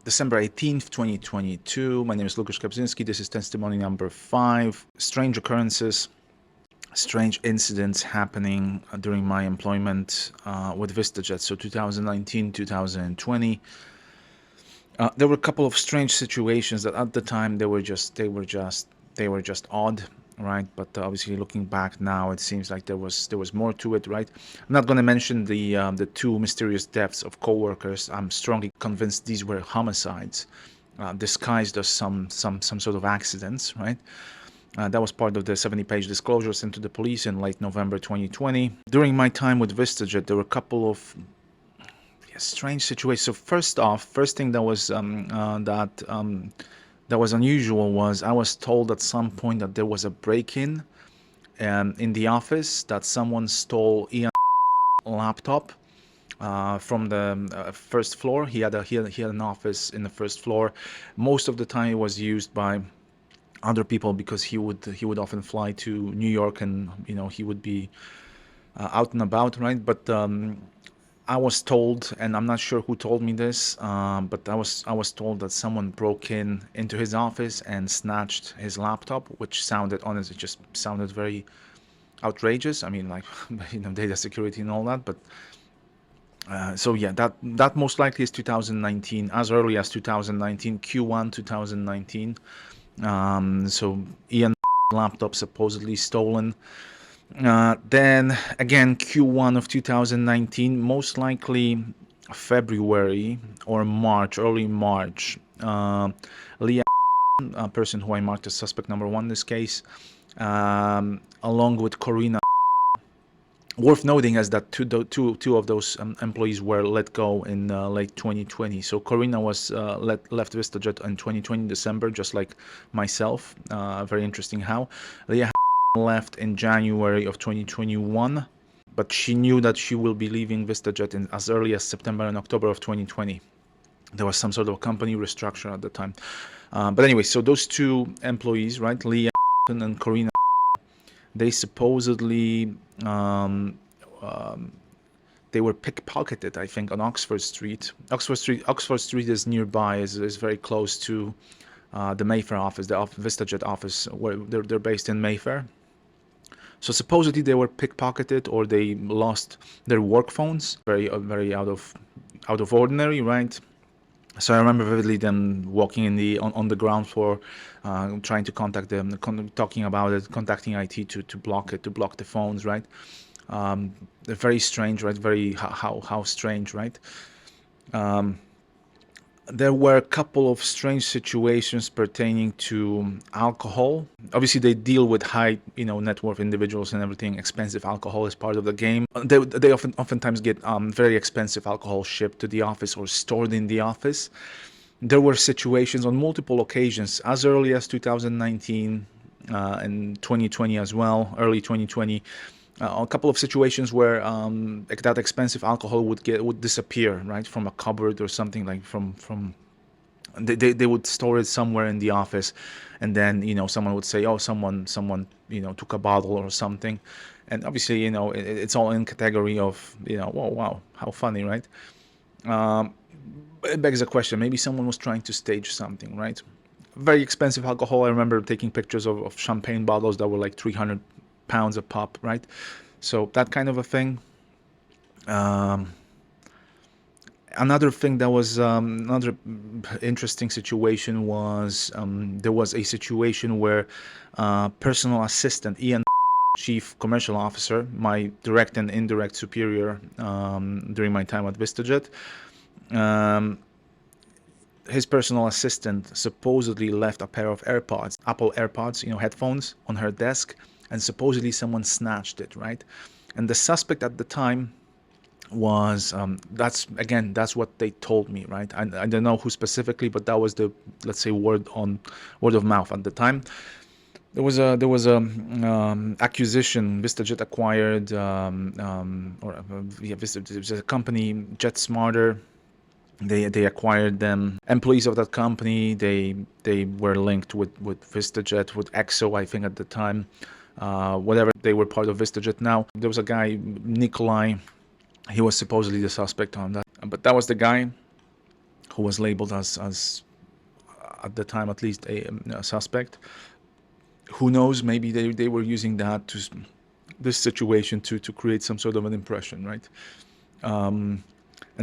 December 18th, 2022. My name is Lukasz Kapczynski. This is testimony number 5. Strange occurrences, strange incidents happening during my employment with VistaJet. So 2019, 2020. There were a couple of strange situations that at the time they were just odd, right? But obviously looking back now, it seems like there was more to it, right? I'm not going to mention the two mysterious deaths of coworkers. I'm strongly convinced these were homicides, disguised as some sort of accidents, right? That was part of the 70-page disclosure sent to the police in late November 2020. During my time with VistaJet, there were a couple of strange situations. So first thing that was that was unusual was I was told at some point that there was a break-in in the office, that someone stole Ian's laptop from the first floor. He had an office in the first floor. Most of the time it was used by other people because he would often fly to New York, and he would be out and about, right? But I was told, and I'm not sure who told me this, but I was told that someone broke into his office and snatched his laptop, which sounded, honestly, just sounded very outrageous. I mean, like, data security and all that. But so yeah, that most likely is 2019, as early as 2019, Q1 2019. So Ian laptop supposedly stolen. Then again, Q1 of 2019, most likely February or March, early March. Leah, a person who I marked as suspect number 1 in this case, along with Corina. Worth noting is that two of those employees were let go in late 2020. So Corina was left VistaJet in 2020 December, just like myself. Very interesting how. Leah left in January of 2021, but she knew that she will be leaving VistaJet as early as September and October of 2020. There was some sort of company restructure at the time. But anyway, so those two employees, right, Leah and Corina, they supposedly they were pickpocketed, I think, on Oxford Street. Oxford Street is nearby, is very close to the Mayfair office, the VistaJet office, where they're based in Mayfair. So supposedly they were pickpocketed, or they lost their work phones. Very out of ordinary, right? So I remember vividly them walking on the ground floor, trying to contact them, talking about it, contacting IT to block the phones, right? They're very strange, right? Very how strange, right? There were a couple of strange situations pertaining to alcohol. Obviously, they deal with high, net worth individuals and everything. Expensive alcohol is part of the game. They oftentimes get very expensive alcohol shipped to the office or stored in the office. There were situations on multiple occasions, as early as 2019 and 2020 as well, early 2020. A couple of situations where that expensive alcohol would disappear, right, from a cupboard or something, like from they would store it somewhere in the office, and then someone would say, oh, someone took a bottle or something, and obviously it's all in category of whoa, wow, how funny, right? It begs a question. Maybe someone was trying to stage something, right? Very expensive alcohol. I remember taking pictures of champagne bottles that were like 300 pounds a pop, right? So that kind of a thing. Another thing that was another interesting situation was there was a situation where personal assistant Ian, chief commercial officer, my direct and indirect superior during my time at VistaJet, his personal assistant supposedly left a pair of AirPods, Apple AirPods, headphones, on her desk, and supposedly someone snatched it, right? And the suspect at the time was that's what they told me, right? I don't know who specifically, but that was the, let's say, word of mouth at the time. There was a acquisition. VistaJet acquired Vista, there's a company, Jet Smarter. They acquired them. Employees of that company, they were linked with VistaJet, with EXO, I think, at the time. Whatever, they were part of VistaJet now. There was a guy, Nikolai. He was supposedly the suspect on that. But that was the guy who was labeled as at the time at least a suspect. Who knows? Maybe they were using that to this situation to create some sort of an impression, right? And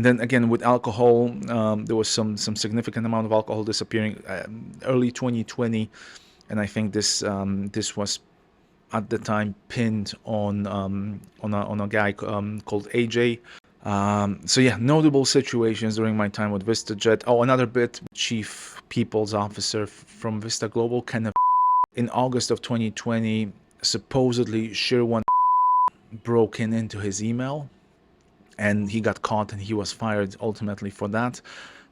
then again with alcohol, there was some significant amount of alcohol disappearing early 2020, and I think this was at the time pinned on a guy called AJ. So yeah, notable situations during my time with VistaJet. Oh, another bit, chief people's officer from Vista Global, Kenneth. In August of 2020, supposedly Shirwan broke into his email, and he got caught and he was fired ultimately for that.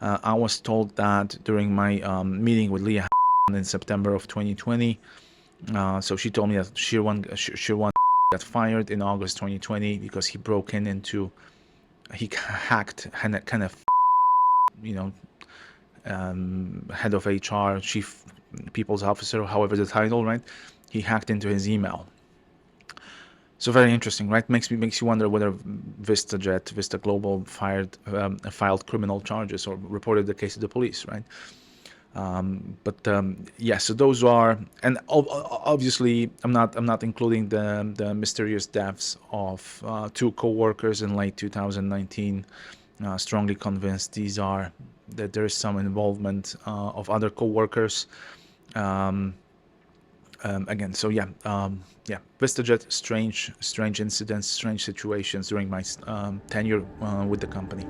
I was told that during my meeting with Leah in September of 2020. So she told me that Shirwan got fired in August 2020 because he broke he hacked kind of, head of HR, chief people's officer, however the title, right? He hacked into his email. So very interesting, right? Makes you wonder whether Vista Global filed criminal charges or reported the case to the police, right? Yeah, so those are, and obviously I'm not including the mysterious deaths of two co-workers in late 2019. Strongly convinced that there is some involvement of other co-workers. Again, so yeah, VistaJet, strange incidents, strange situations during my tenure with the company.